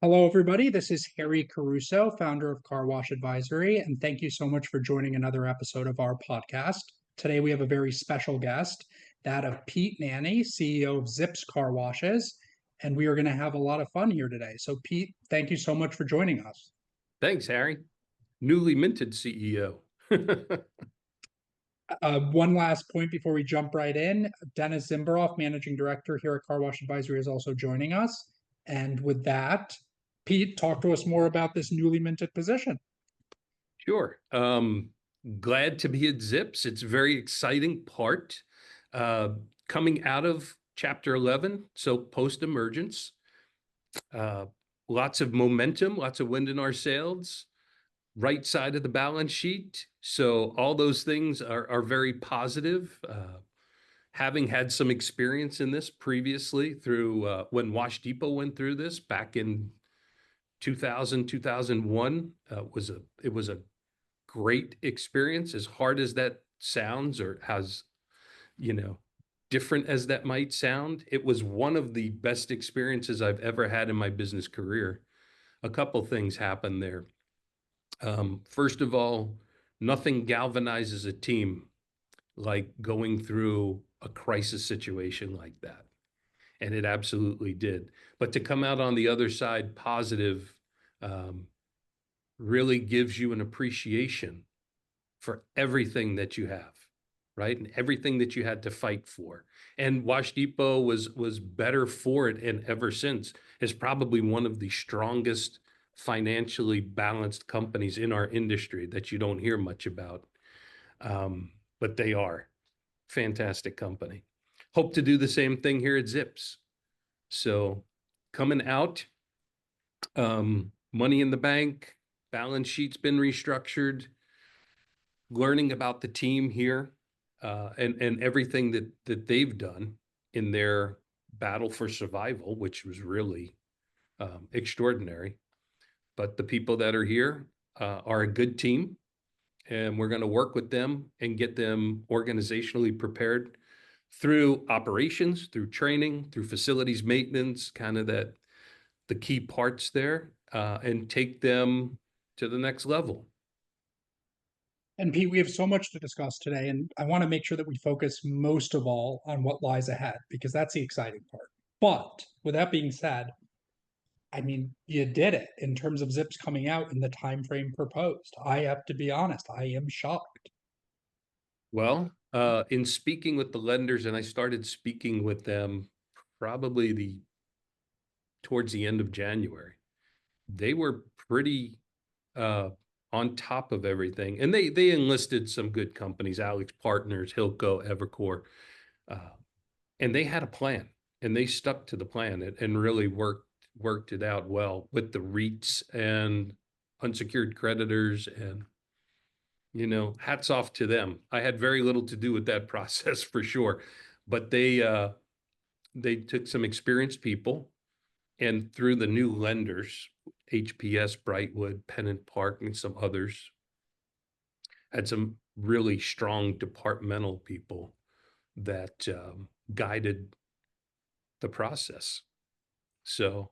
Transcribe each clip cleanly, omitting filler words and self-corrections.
Hello, everybody. This is Harry Caruso, founder of Car Wash Advisory, and thank you so much for joining another episode of our podcast. Today, we have a very special guest, that of Pete Nani, CEO of ZIPS Car Washes, and we are going to have a lot of fun here today. So, Pete, thank you so much for joining us. Thanks, Harry. Newly minted CEO. One last point before we jump right in. Dennis Zimberoff, managing director here at Car Wash Advisory, is also joining us. And with that, Pete, talk to us more about this newly minted position. Sure. Glad to be at ZIPS. It's a very exciting part. Uh, Coming out of Chapter 11, so post-emergence. Uh, Lots of momentum, lots of wind in our sails, right side of the balance sheet. So all those things are very positive. Having had some experience in this previously through when Wash Depot went through this back in 2000, 2001, it was a great experience, as hard as that sounds, or as, you know, different as that might sound. It was one of the best experiences I've ever had in my business career. A couple things happened there. First of all, nothing galvanizes a team like going through a crisis situation like that. And it absolutely did. But to come out on the other side positive um, really gives you an appreciation for everything that you have, right? And everything that you had to fight for. And Wash Depot was better for it, and ever since is probably one of the strongest financially balanced companies in our industry that you don't hear much about. But they are fantastic company. Hope to do the same thing here at ZIPS. So coming out, money in the bank, balance sheet's been restructured, learning about the team here, and everything that they've done in their battle for survival, which was really extraordinary. But the people that are here are a good team, and we're going to work with them and get them organizationally prepared through operations, through training, through facilities maintenance, kind of the key parts there, and take them to the next level. And Pete, we have so much to discuss today, and I want to make sure that we focus most of all on what lies ahead because that's the exciting part. But with that being said, I mean, you did it in terms of Zips coming out in the time frame proposed. I have to be honest, I am shocked. Well, in speaking with the lenders, and I started speaking with them probably towards the end of January, they were pretty uh, on top of everything, and they enlisted some good companies, Alex Partners, Hilco, Evercore, uh, and they had a plan, and they stuck to the plan and really worked it out well with the REITs and unsecured creditors. And hats off to them. I had very little to do with that process for sure, but they took some experienced people, and through the new lenders, HPS, Brightwood, Pennant Park, and some others, had some really strong departmental people that guided the process. So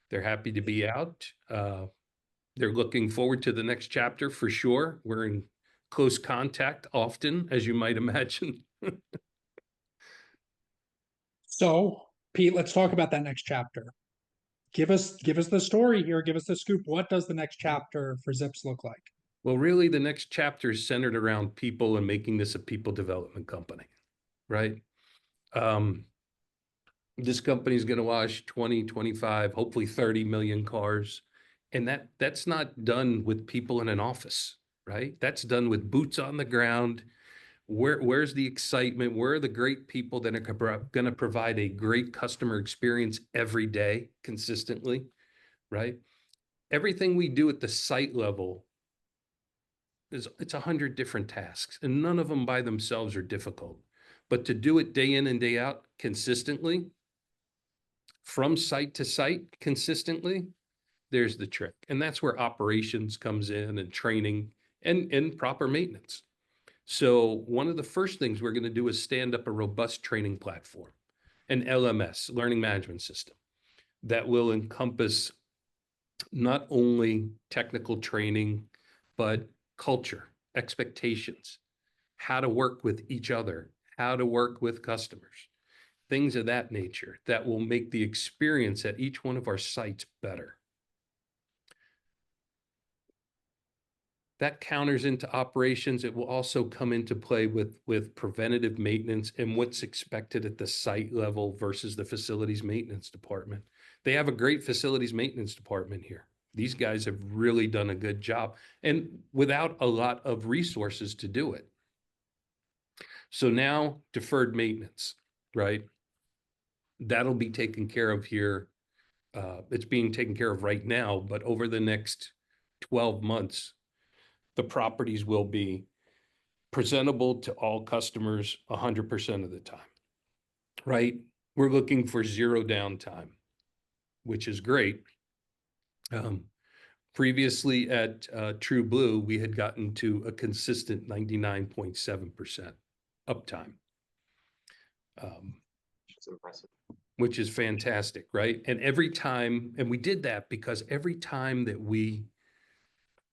they're happy to be out. They're looking forward to the next chapter for sure. We're in close contact often, as you might imagine. So, Pete, let's talk about that next chapter. Give us the story here, give us the scoop. What does the next chapter for Zips look like? Well, really, the next chapter is centered around people and making this a people development company, right? Um, this company is going to wash 20, 25, hopefully 30 million cars. And that's not done with people in an office, right? That's done with boots on the ground. Where's the excitement? Where are the great people that are going to provide a great customer experience every day consistently, right? Everything we do at the site level it's 100 different tasks, and none of them by themselves are difficult. But to do it day in and day out consistently, from site to site consistently, there's the trick. And that's where operations comes in, and training, and proper maintenance. So one of the first things we're going to do is stand up a robust training platform, an LMS, learning management system, that will encompass not only technical training, but culture, expectations, how to work with each other, how to work with customers, things of that nature that will make the experience at each one of our sites better. That counters into operations. It will also come into play with preventative maintenance and what's expected at the site level versus the facilities maintenance department. They have a great facilities maintenance department here. These guys have really done a good job and without a lot of resources to do it. So now deferred maintenance, right? That'll be taken care of here. It's being taken care of right now, but over the next 12 months, the properties will be presentable to all customers 100% of the time, right? We're looking for zero downtime, which is great. Previously at True Blue, we had gotten to a consistent 99.7% uptime. It's impressive. Which is fantastic, right? And every time, and we did that because every time that we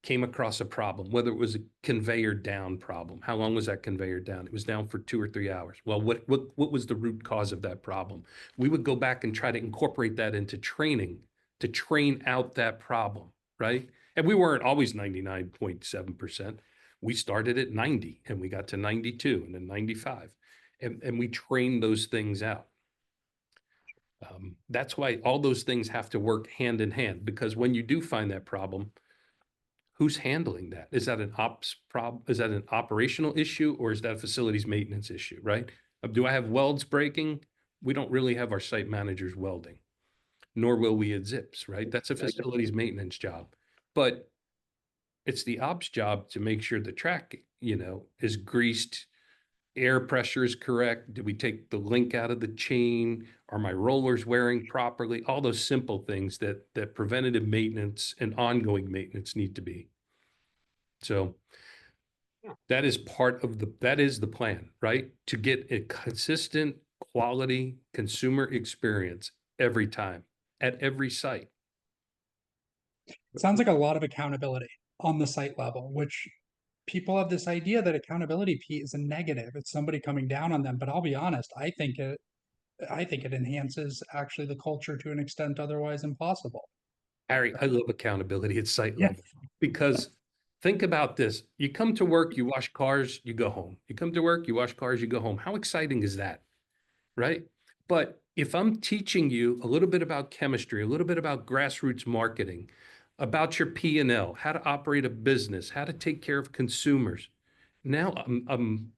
came across a problem, whether it was a conveyor down problem, how long was that conveyor down? It was down for 2 or 3 hours. Well, what was the root cause of that problem? We would go back and try to incorporate that into training to train out that problem, right? And we weren't always 99.7%. We started at 90 and we got to 92 and then 95. And we trained those things out. That's why all those things have to work hand in hand, because when you do find that problem, who's handling that? Is that an ops problem? Is that an operational issue or is that a facilities maintenance issue, right? Do I have welds breaking? We don't really have our site managers welding, nor will we at ZIPS, right? That's a facilities maintenance job. But it's the ops job to make sure the track, is greased, air pressure is correct. Did we take the link out of the chain? Are my rollers wearing properly? All those simple things that preventative maintenance and ongoing maintenance need to be. So that is that is the plan, right? To get a consistent quality consumer experience every time at every site. It sounds like a lot of accountability on the site level, which people have this idea that accountability, Pete, is a negative. It's somebody coming down on them. But I'll be honest, I think it enhances actually the culture to an extent otherwise impossible. Harry, I love accountability at site Yeah. level because think about this. You come to work, you wash cars, you go home. You come to work, you wash cars, you go home. How exciting is that? Right? But if I'm teaching you a little bit about chemistry, a little bit about grassroots marketing, about your P&L, how to operate a business, how to take care of consumers, now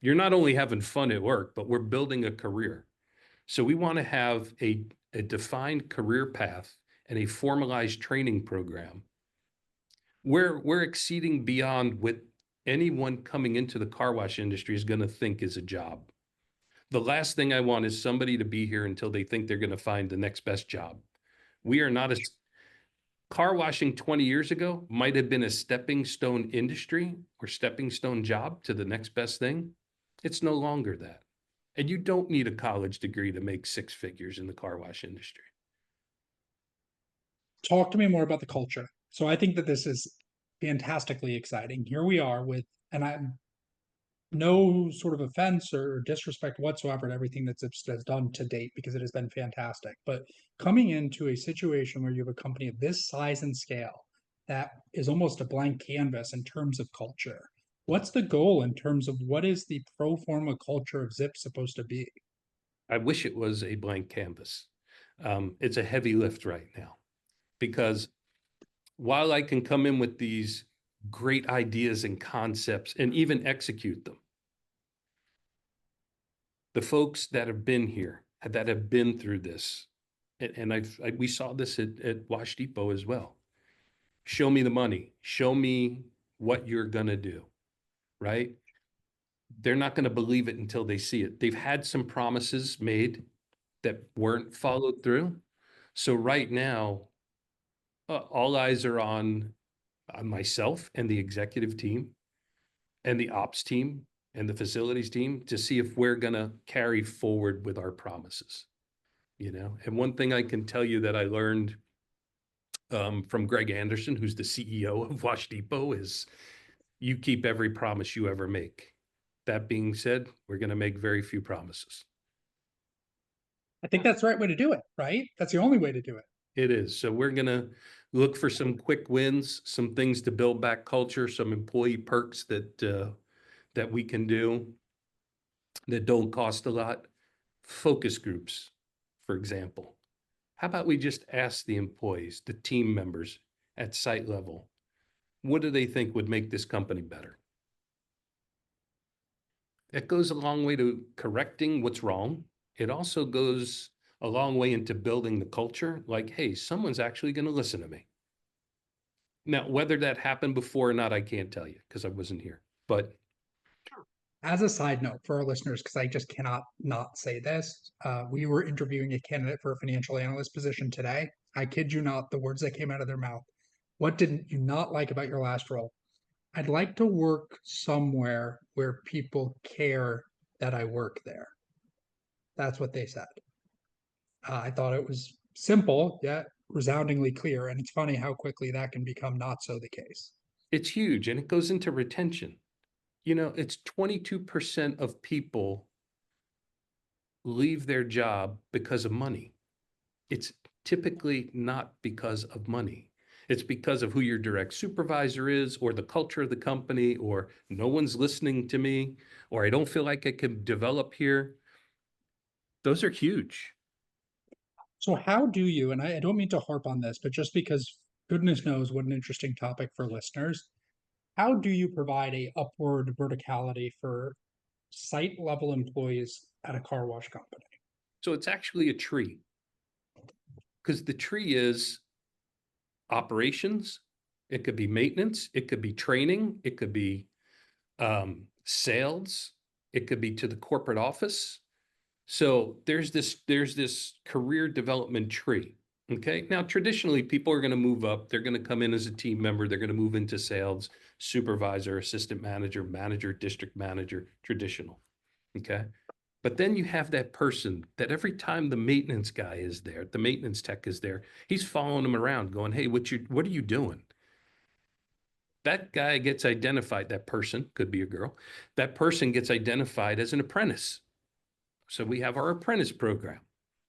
you're not only having fun at work, but we're building a career. So we want to have a defined career path and a formalized training program. We're exceeding beyond what anyone coming into the car wash industry is going to think is a job. The last thing I want is somebody to be here until they think they're going to find the next best job. We are not car washing 20 years ago might have been a stepping stone industry or stepping stone job to the next best thing. It's no longer that. And you don't need a college degree to make 6 figures in the car wash industry. Talk to me more about the culture. So I think that this is fantastically exciting. Here we are with, and I'm no sort of offense or disrespect whatsoever to everything that ZIPS has done to date because it has been fantastic. But coming into a situation where you have a company of this size and scale that is almost a blank canvas in terms of culture, what's the goal in terms of what is the pro forma culture of ZIPS supposed to be? I wish it was a blank canvas. It's a heavy lift right now because while I can come in with these great ideas and concepts and even execute them, the folks that have been here, that have been through this, and we saw this at Wash Depot as well. Show me the money. Show me what you're going to do, right? They're not going to believe it until they see it. They've had some promises made that weren't followed through. So right now, all eyes are on myself and the executive team and the ops team and the facilities team to see if we're going to carry forward with our promises, And one thing I can tell you that I learned from Greg Anderson, who's the CEO of Wash Depot, is you keep every promise you ever make. That being said, we're going to make very few promises. I think that's the right way to do it, right? That's the only way to do it. It is. So we're going to look for some quick wins, some things to build back culture, some employee perks that we can do that don't cost a lot. Focus groups, for example. How about we just ask the employees, the team members at site level, what do they think would make this company better? It goes a long way to correcting what's wrong. It also goes a long way into building the culture, like, hey, someone's actually going to listen to me. Now, whether that happened before or not, I can't tell you because I wasn't here. But As a side note for our listeners, because I just cannot not say this, we were interviewing a candidate for a financial analyst position today. I kid you not, the words that came out of their mouth. What didn't you not like about your last role? I'd like to work somewhere where people care that I work there. That's what they said. I thought it was simple, yet resoundingly clear. And it's funny how quickly that can become not so the case. it's huge and it goes into retention. You know, it's 22% of people leave their job because of money. It's typically not because of money. It's because of who your direct supervisor is, or the culture of the company, or no one's listening to me, or I don't feel like I can develop here. Those are huge. So, how do you, and I don't mean to harp on this, but just because goodness knows what an interesting topic for listeners, how do you provide a upward verticality for site level employees at a car wash company? So it's actually a tree because the tree is operations, it could be maintenance, it could be training, it could be sales, it could be to the corporate office. So there's this career development tree. Okay. Now, traditionally, people are going to move up. They're going to come in as a team member. They're going to move into sales, supervisor, assistant manager, manager, district manager, traditional. Okay. But then you have that person that every time the maintenance guy is there, the maintenance tech is there, he's following them around going, hey, what are you doing? That guy gets identified, that person could be a girl, that person gets identified as an apprentice. So we have our apprentice program,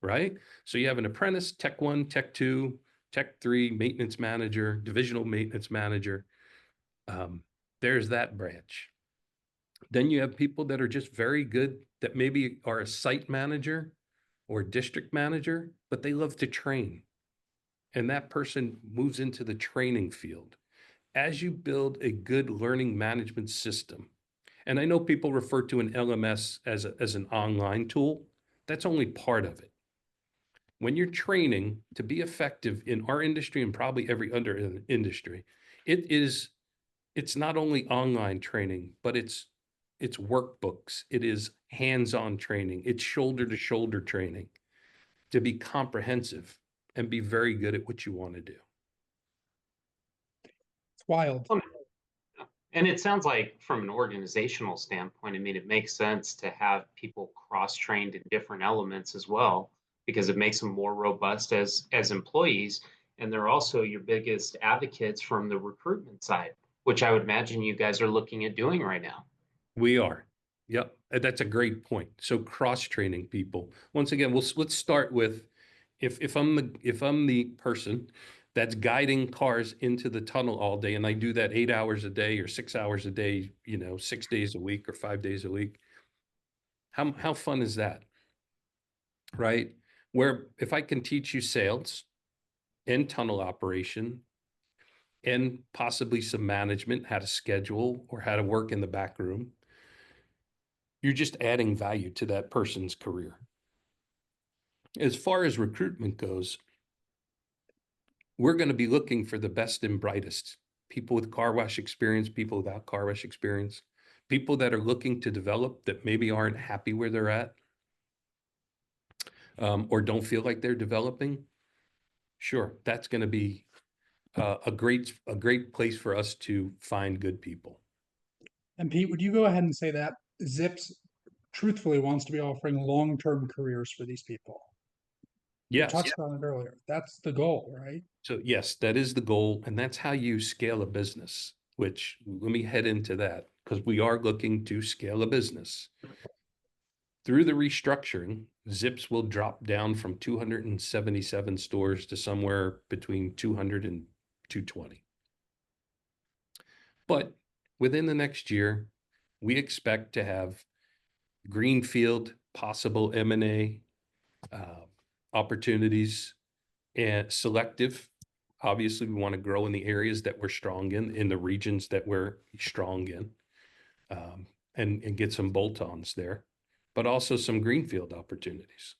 right? So you have an apprentice, tech one, tech two, tech three, maintenance manager, divisional maintenance manager. Um, there's that branch. Then you have people that are just very good, that maybe are a site manager or district manager, but they love to train. And that person moves into the training field. As you build a good learning management system, and I know people refer to an LMS as an online tool, that's only part of it. When you're training to be effective in our industry and probably every other industry, it's not only online training, but it's workbooks, it is hands-on training, it's shoulder-to-shoulder training to be comprehensive and be very good at what you want to do. It's wild. And it sounds like from an organizational standpoint, I mean, it makes sense to have people cross-trained in different elements as well, because it makes them more robust as employees. And they're also your biggest advocates from the recruitment side, which I would imagine you guys are looking at doing right now. We are. Yep. That's a great point. So cross-training people. Once again, let's start with if I'm the person that's guiding cars into the tunnel all day, and I do that 8 hours a day or 6 hours a day, 6 days a week or 5 days a week. How fun is that? Right? Where if I can teach you sales and tunnel operation and possibly some management, how to schedule or how to work in the back room, you're just adding value to that person's career. As far as recruitment goes, we're going to be looking for the best and brightest people with car wash experience, people without car wash experience, people that are looking to develop that maybe aren't happy where they're at, or don't feel like they're developing. Sure, that's going to be a great place for us to find good people. And Pete, would you go ahead and say that ZIPS truthfully wants to be offering long-term careers for these people? You Yes. touched on it earlier. That's the goal, right? So yes, that is the goal, and that's how you scale a business, which let me head into that because we are looking to scale a business. Through the restructuring, ZIPS will drop down from 277 stores to somewhere between 200 and 220. But within the next year, we expect to have greenfield, possible M&A opportunities, and selective. Obviously, we want to grow in the areas that we're strong in the regions that we're strong in, and get some bolt-ons there, but also some greenfield opportunities.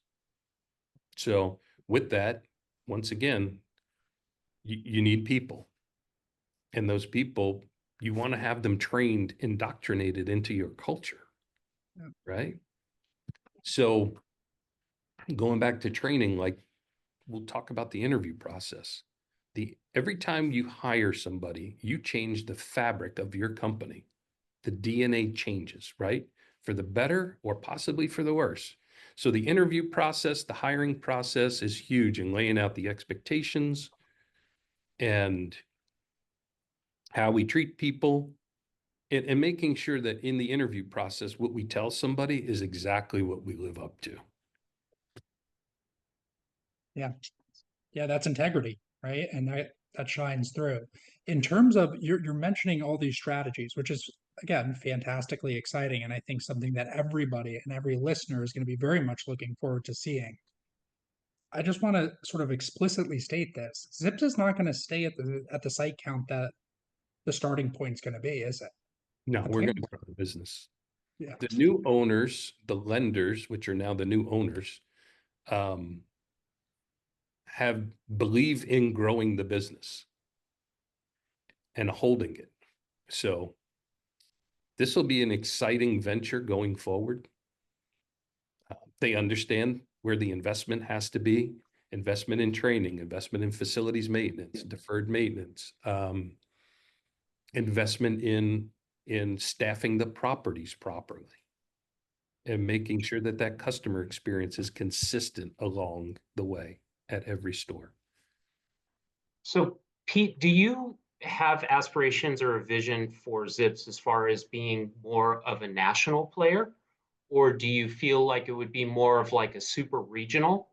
So with that, once again, you need people. And those people, you want to have them trained, indoctrinated into your culture, Yeah. right? So going back to training, like we'll talk about the interview process. Every time you hire somebody, you change the fabric of your company. The DNA changes, right? For the better or possibly for the worse. So the interview process, the hiring process is huge in laying out the expectations and how we treat people, and making sure that in the interview process, what we tell somebody is exactly what we live up to. Yeah. Yeah, that's integrity, right? And that shines through. In terms of you're mentioning all these strategies, which is again fantastically exciting, and I think something that everybody and every listener is going to be very much looking forward to seeing. I just want to sort of explicitly state this. ZIPS is not going to stay at the site count that the starting point's going to be, is it? No, The we're going plan, to grow the business. yeah, The new owners, the lenders, which are now the new owners, um, have believe in growing the business and holding it. So this will be an exciting venture going forward. They understand where the investment has to be: investment in training, investment in facilities maintenance, deferred maintenance, investment in staffing the properties properly, and making sure that that customer experience is consistent along the way at every store. So, Pete, do you have aspirations or a vision for Zips as far as being more of a national player? Or do you feel like it would be more of like a super regional,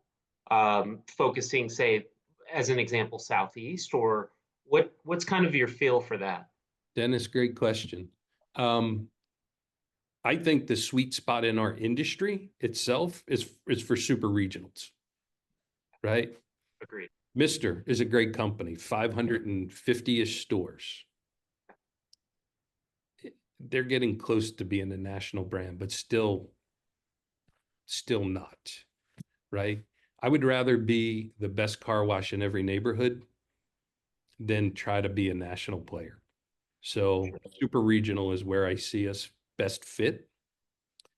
focusing, say, as an example, Southeast? Or what's kind of your feel for that? Dennis, great question. I think the sweet spot in our industry itself is for super regionals, right? Agreed. Mister is a great company, 550-ish stores. They're getting close to being a national brand, but still not, right? I would rather be the best car wash in every neighborhood than try to be a national player. So super regional is where I see us best fit.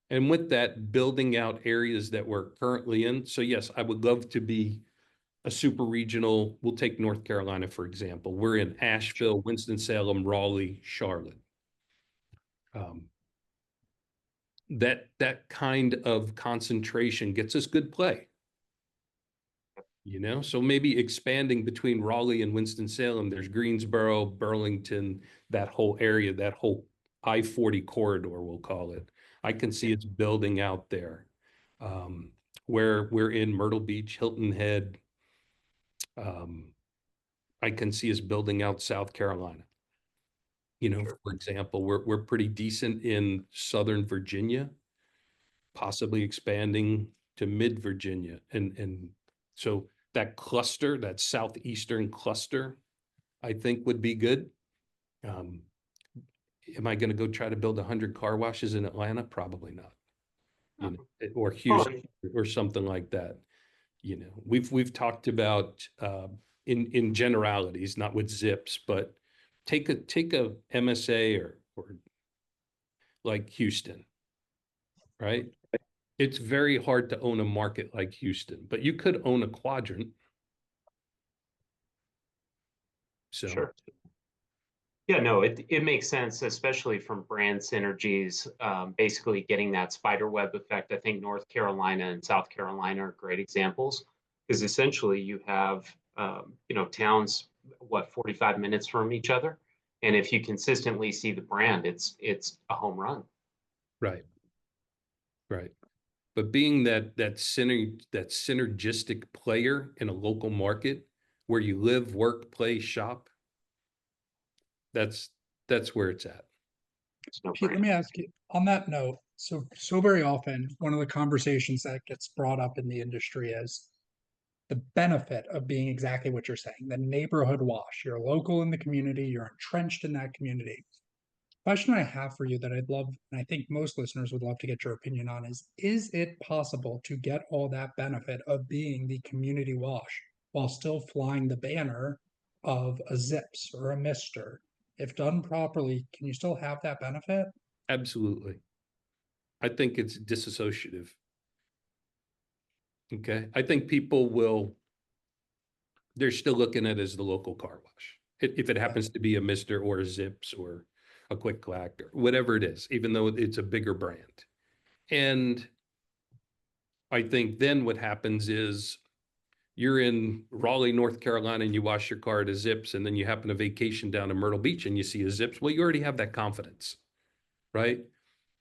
And with that, building out areas that we're currently in. So yes, I would love to be a super regional. We'll take North Carolina, for example. We're in Asheville, Winston-Salem, Raleigh, Charlotte. That kind of concentration gets us good play. So maybe expanding between Raleigh and Winston-Salem, there's Greensboro, Burlington, that whole area, that whole I-40 corridor, we'll call it. I can see it's building out there. Where we're in Myrtle Beach, Hilton Head, I can see us building out South Carolina. For example, we're pretty decent in Southern Virginia, possibly expanding to mid-Virginia. And so that cluster, that southeastern cluster, I think would be good. Am I going to go try to build 100 car washes in Atlanta? Probably not. Or Houston or something like that. We've talked about in generalities, not with ZIPS, but take a MSA or like Houston, right? It's very hard to own a market like Houston, but you could own a quadrant. So Sure. Yeah, no, it makes sense, especially from brand synergies, basically getting that spider web effect. I think North Carolina and South Carolina are great examples. because essentially you have, towns, what, 45 minutes from each other. And if you consistently see the brand, it's a home run. Right. Right. But being that synergistic player in a local market where you live, work, play, shop, that's where it's at. It's no Pete, let me ask you on that note. So very often, one of the conversations that gets brought up in the industry is the benefit of being exactly what you're saying, the neighborhood wash. You're local in the community, you're entrenched in that community. Question I have for you that I'd love, and I think most listeners would love to get your opinion on is it possible to get all that benefit of being the community wash while still flying the banner of a ZIPS or a Mister? If done properly, can you still have that benefit? Absolutely. I think it's disassociative. Okay. I think people they're still looking at it as the local car wash. If it happens to be a Mister or a Zips or a Quick Clack or whatever it is, even though it's a bigger brand. And I think then what happens is you're in Raleigh, North Carolina, and you wash your car at a Zips, and then you happen to vacation down in Myrtle Beach and you see a Zips. Well, you already have that confidence, right?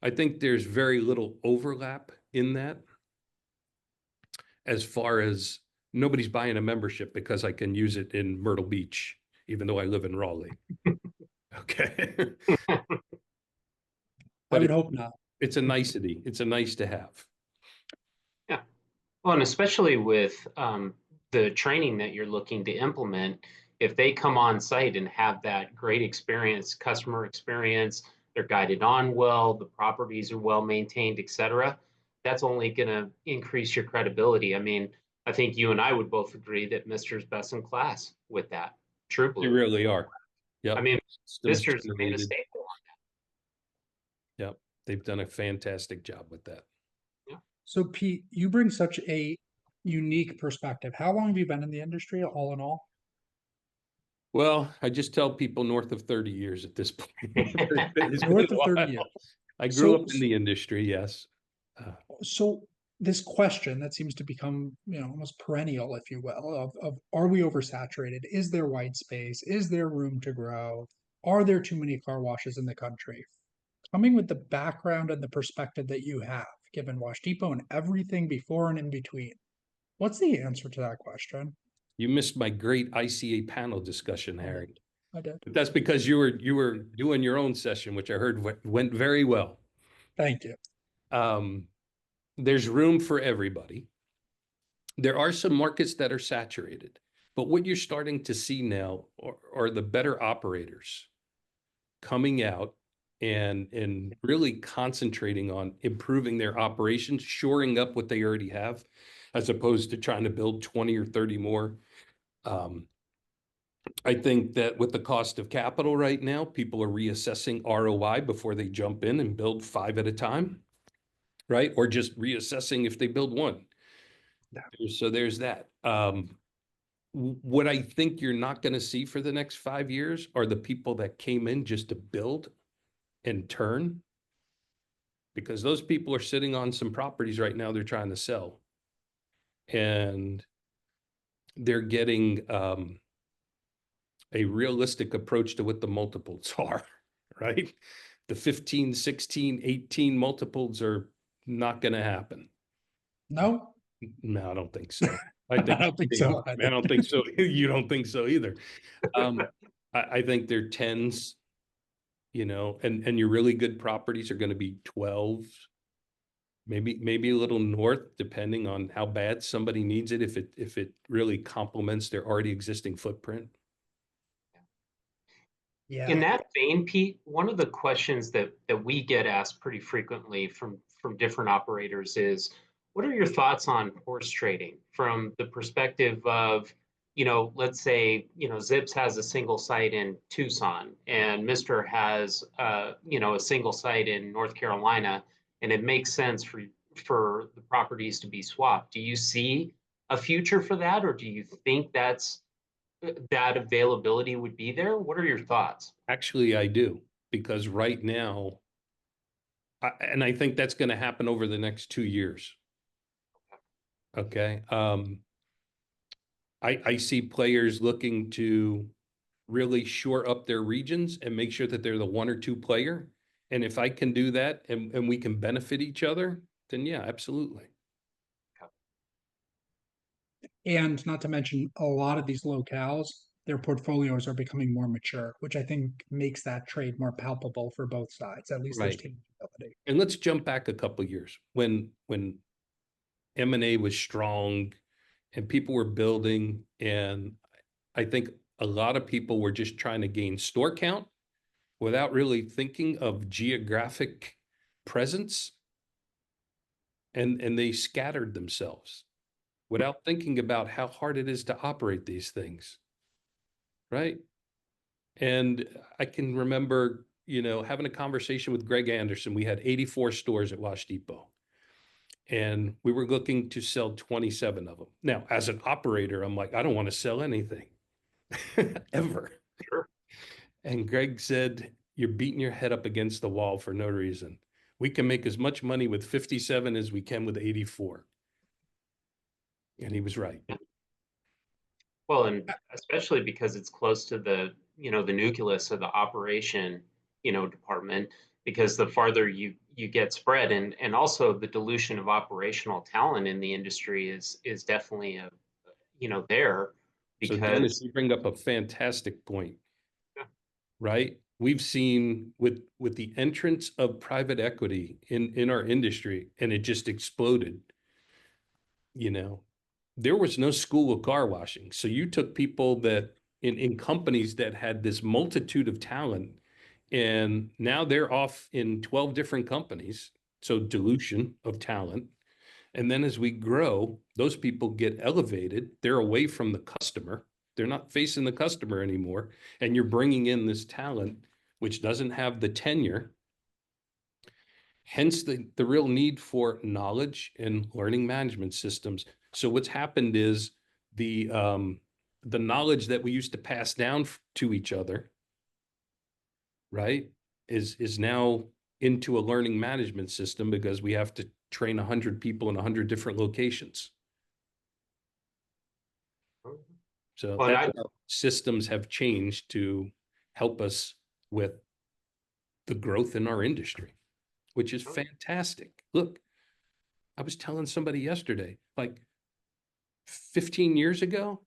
I think there's very little overlap in that as far as nobody's buying a membership because I can use it in Myrtle Beach, even though I live in Raleigh. Okay. I But would hope not. it's a nicety. It's a nice to have. Yeah. Well, and especially with the training that you're looking to implement, if they come on site and have that great experience, customer experience, they're guided on well, the properties are well maintained, et cetera, that's only going to increase your credibility. I mean, I think you and I would both agree that Mister's best in class with that. True They blue. really are. Yep. I mean, Systems Mister's made a generated. staple on Yep. They've done a fantastic job with that. that. Yeah. So Pete, you bring such a unique perspective. How long have you been in the industry, all in all? Well, I just tell people north of 30 years at this point. It's been North a of 30 while. years. I grew So up in the industry, yes. so this question that seems to become, almost perennial, if you will, of are we oversaturated? Is there white space? Is there room to grow? Are there too many car washes in the country? Coming with the background and the perspective that you have, given Wash Depot and everything before and in between, what's the answer to that question? You missed my great ICA panel discussion, I Harry. did. I did. But that's because you were doing your own session, which I heard went very well. Thank you. There's room for everybody. There are some markets that are saturated, but what you're starting to see now are the better operators coming out and really concentrating on improving their operations, shoring up what they already have, as opposed to trying to build 20 or 30 more. I think that with the cost of capital right now, people are reassessing ROI before they jump in and build 5 at a time, right? Or just reassessing if they build one. Yeah. So there's that. What I think you're not going to see for the next 5 years are the people that came in just to build and turn, because those people are sitting on some properties right now they're trying to sell. And they're getting a realistic approach to what the multiples are, right? The 15, 16, 18 multiples are not going to happen. No, No, I don't think so. I I don't think so. I don't think so. You don't think so either. I think they're 10s, and your really good properties are going to be 12s, maybe a little north, depending on how bad somebody needs it, if it really complements their already existing footprint. Yeah. In that vein, Pete, one of the questions that we get asked pretty frequently from different operators is, what are your thoughts on horse trading from the perspective of, let's say, Zips has a single site in Tucson and Mister has, a single site in North Carolina, and it makes sense for the properties to be swapped. Do you see a future for that, or do you think that availability would be there? What are your thoughts? Actually, I do, because right now, and I think that's going to happen over the next 2 years. Okay. I see players looking to really shore up their regions and make sure that they're the one or two player. And if I can do that and we can benefit each other, then yeah, absolutely. And not to mention, a lot of these locales, their portfolios are becoming more mature, which I think makes that trade more palpable for both sides. At least there's Right. tangibility. And let's jump back a couple of years when M&A was strong and people were building, and I think a lot of people were just trying to gain store count without really thinking of geographic presence, and they scattered themselves without thinking about how hard it is to operate these things, right? And I can remember, having a conversation with Greg Anderson. We had 84 stores at Wash Depot, and we were looking to sell 27 of them. Now, as an operator, I'm like, I don't want to sell anything ever. Sure. And Greg said, you're beating your head up against the wall for no reason. We can make as much money with 57 as we can with 84. And he was right. Well, and especially because it's close to the, the nucleus of the operation, department, because the farther you get spread, and also the dilution of operational talent in the industry is definitely there So Dennis, because you bring up a fantastic point, yeah, right? We've seen with the entrance of private equity in our industry, and it just exploded. There was no school of car washing. So you took people that in companies that had this multitude of talent, and now they're off in 12 different companies. So dilution of talent. And then as we grow, those people get elevated. They're away from the customer. They're not facing the customer anymore. And you're bringing in this talent, which doesn't have the tenure. Hence the real need for knowledge and learning management systems. So what's happened is the knowledge that we used to pass down to each other, right, is now into a learning management system because we have to train 100 people in 100 different locations. So well, that's how systems have changed to help us with the growth in our industry, which is fantastic. Look, I was telling somebody yesterday, like 15 years ago,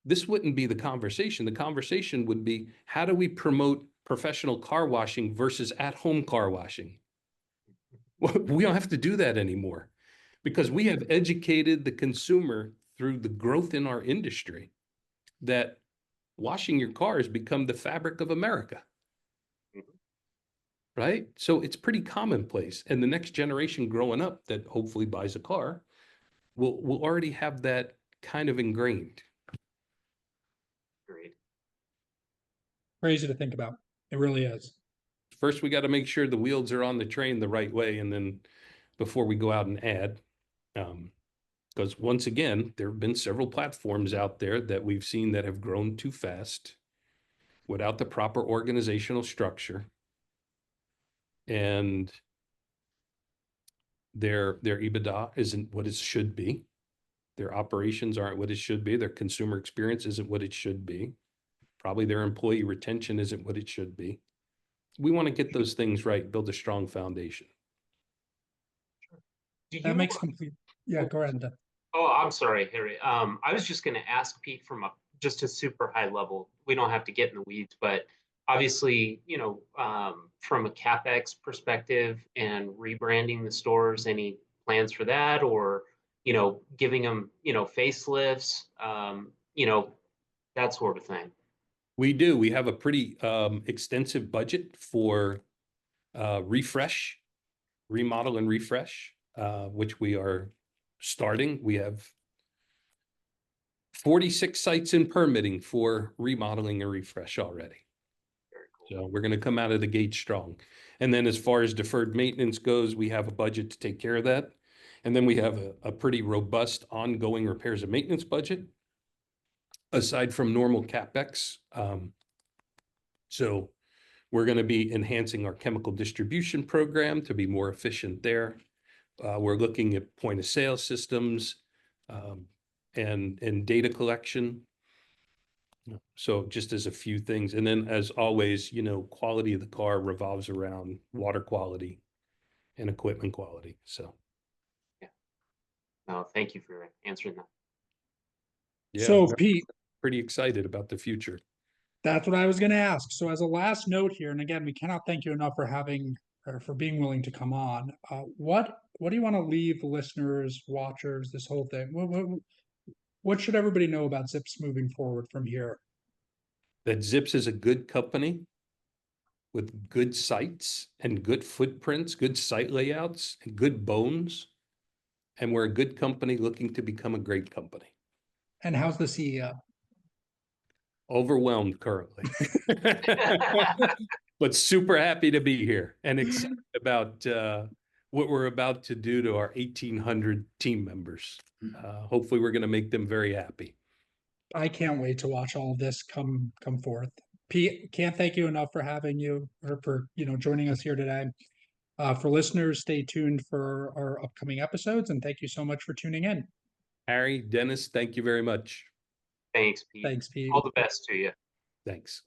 this wouldn't be the conversation. The conversation would be, how do we promote professional car washing versus at-home car washing? We don't have to do that anymore because we have educated the consumer through the growth in our industry that washing your car has become the fabric of America. Right? So it's pretty commonplace. And the next generation growing up that hopefully buys a car will already have that kind of ingrained. great. Crazy to think about. It really is. First, we got to make sure the wheels are on the train the right way, and then before we go out and add, because once again, there have been several platforms out there that we've seen that have grown too fast without the proper organizational structure, and their EBITDA isn't what it should be. Their operations aren't what it should be. Their consumer experience isn't what it should be. Probably their employee retention isn't what it should be. We want to get those things right, build a strong foundation. That makes complete. Yeah, go ahead. Oh, I'm sorry, Harry. I was just going to ask Pete from just a super high level. We don't have to get in the weeds, but obviously, from a CapEx perspective and rebranding the stores, any plans for that, or giving them facelifts, that sort of thing. We do. We have a pretty extensive budget for refresh, remodel and refresh, which we are starting. We have 46 sites in permitting for remodeling and refresh already. Very cool. So we're going to come out of the gate strong. And then as far as deferred maintenance goes, we have a budget to take care of that. And then we have a pretty robust ongoing repairs and maintenance budget, aside from normal CapEx. So we're going to be enhancing our chemical distribution program to be more efficient there. We're looking at point of sale systems and data collection. So just as a few things. And then as always, quality of the car revolves around water quality and equipment quality. So No, thank you for answering that. yeah, So we're Pete, pretty excited about the future. that's what I was going to ask. So as a last note here, and again, we cannot thank you enough for having or for being willing to come on. What do you want to leave listeners, watchers, this whole thing? What should everybody know about ZIPS moving forward from here? That ZIPS is a good company with good sites and good footprints, good site layouts, and good bones. And we're a good company looking to become a great company. And how's the CEO? Overwhelmed currently, but super happy to be here and excited about what we're about to do to our 1,800 team members. Hopefully we're going to make them very happy. I can't wait to watch all of this come forth. Pete, can't thank you enough for having you or for joining us here today. For listeners, stay tuned for our upcoming episodes, and thank you so much for tuning in. Harry, Dennis, thank you very much. Thanks, Pete. Thanks, Pete. All the best to you. Thanks.